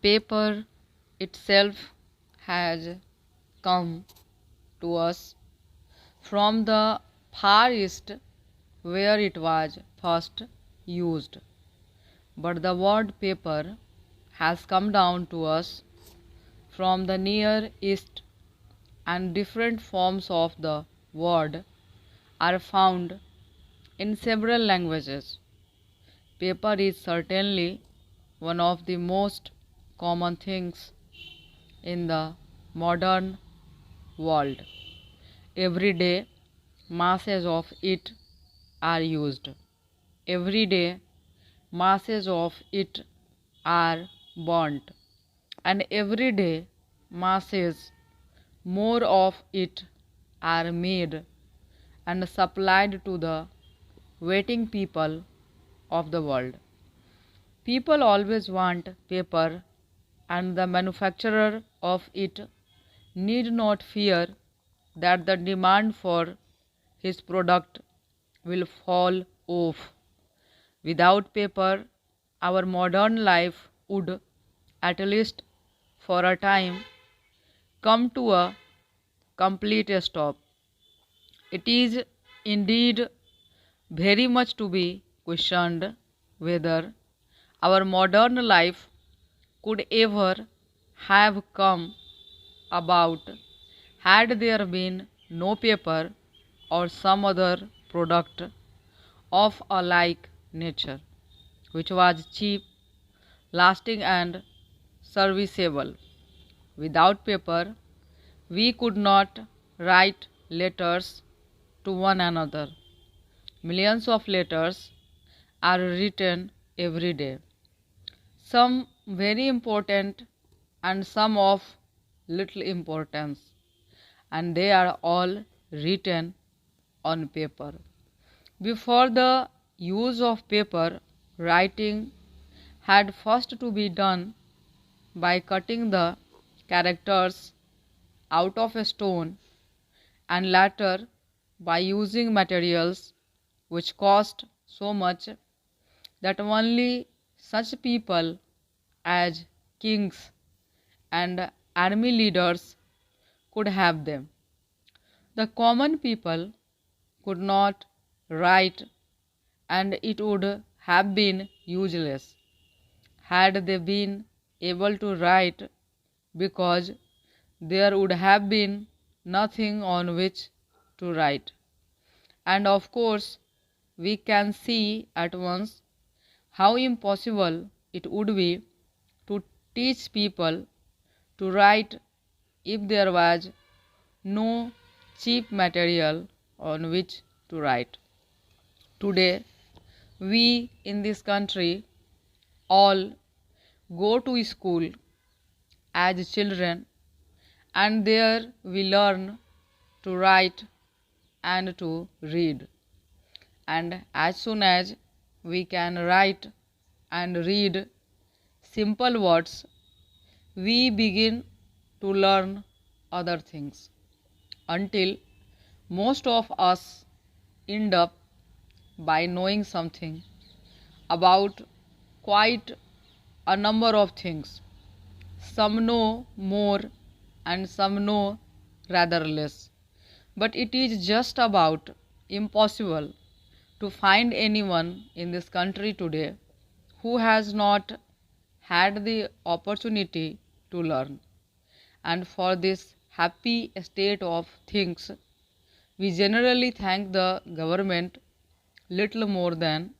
Paper itself has come to us from the Far East where it was first used. But the word paper has come down to us from the Near East, and different forms of the word are found in several languages. Paper is certainly one of the most common things in the modern world. Every day, masses of it are used. Every day, masses of it are burnt. And every day, masses more of it are made and supplied to the waiting people of the world. People always want paper, and the manufacturer of it need not fear that the demand for his product will fall off. Without paper, our modern life would, at least for a time, come to a complete stop. It is indeed very much to be questioned whether our modern life could ever have come about had there been no paper or some other product of a like nature, which was cheap, lasting, and serviceable. Without paper, we could not write letters to one another. Millions of letters are written every day, some very important and some of little importance, and they are all written on paper. Before the use of paper, writing had first to be done by cutting the characters out of a stone, and later by using materials which cost so much that only such people as kings and army leaders could have them. The common people could not write, and it would have been useless had they been able to write, because there would have been nothing on which to write. And of course, we can see at once how impossible it would be to teach people to write if there was no cheap material on which to write. Today, we in this country all go to school as children, and there we learn to write and to read. And as soon as we can write and read simple words, we begin to learn other things, until most of us end up by knowing something about quite a number of things. Some know more and some know rather less. But it is just about impossible to find anyone in this country today who has not had the opportunity to learn. And for this happy state of things, we generally thank the government. Little more than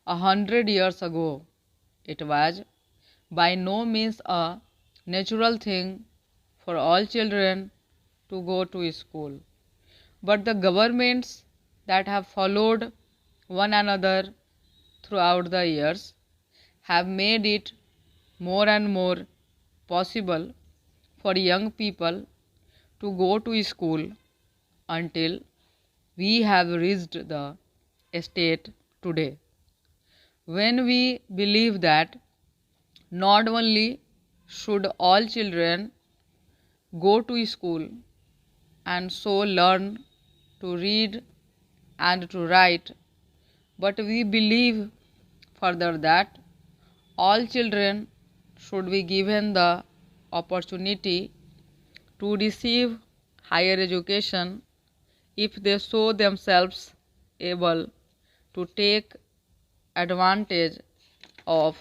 100 years ago, it was by no means a natural thing for all children to go to school. But the governments that have followed one another throughout the years have made it more and more possible for young people to go to school, until we have reached the state today when we believe that not only should all children go to school and so learn to read and to write, but we believe further that all children should be given the opportunity to receive higher education if they show themselves able to take advantage of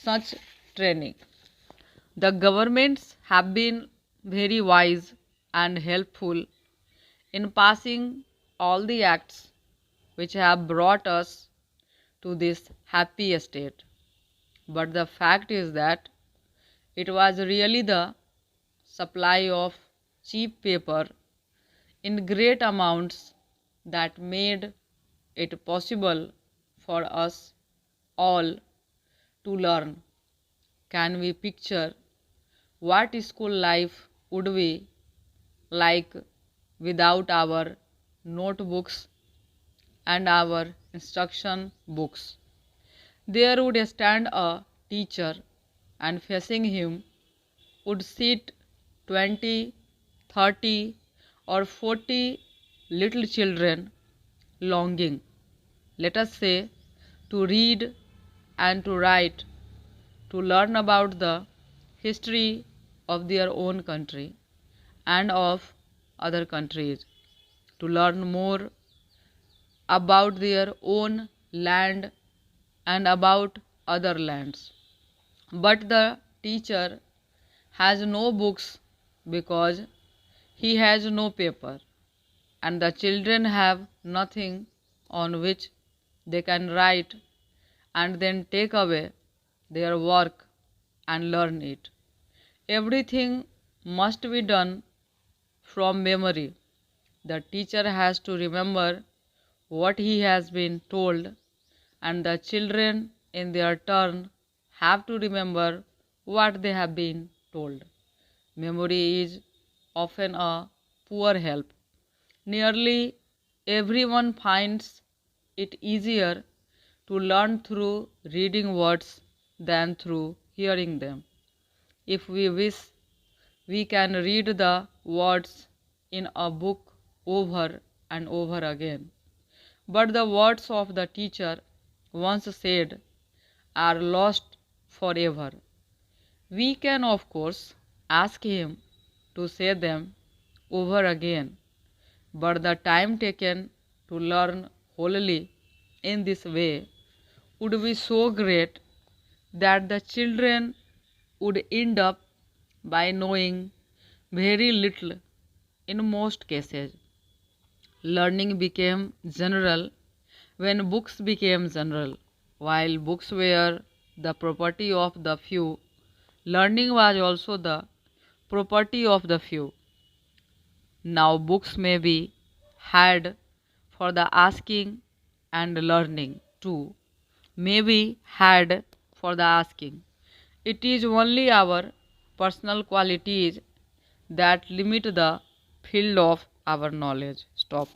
such training. The governments have been very wise and helpful in passing all the acts which have brought us to this happy state. But the fact is that it was really the supply of cheap paper in great amounts that made it possible for us all to learn. Can we picture what school life would be like without our notebooks and our instruction books? There would stand a teacher, and facing him would sit 20, 30, or 40 little children longing, let us say, to read and to write, to learn about the history of their own country and of other countries, to learn more about their own land and about other lands. But the teacher has no books because he has no paper, and the children have nothing on which they can write and then take away their work and learn it. Everything must be done from memory. The teacher has to remember what he has been told, and the children in their turn have to remember what they have been told. Memory is often a poor help. Nearly everyone finds it easier to learn through reading words than through hearing them. If we wish, we can read the words in a book over and over again. But the words of the teacher, once said, are lost forever. We can, of course, ask him to say them over again, but the time taken to learn wholly in this way would be so great that the children would end up by knowing very little in most cases. Learning became general when books became general. While books were the property of the few, learning was also the property of the few. Now books may be had for the asking, and learning too may be had for the asking. It is only our personal qualities that limit the field of our knowledge. Stop.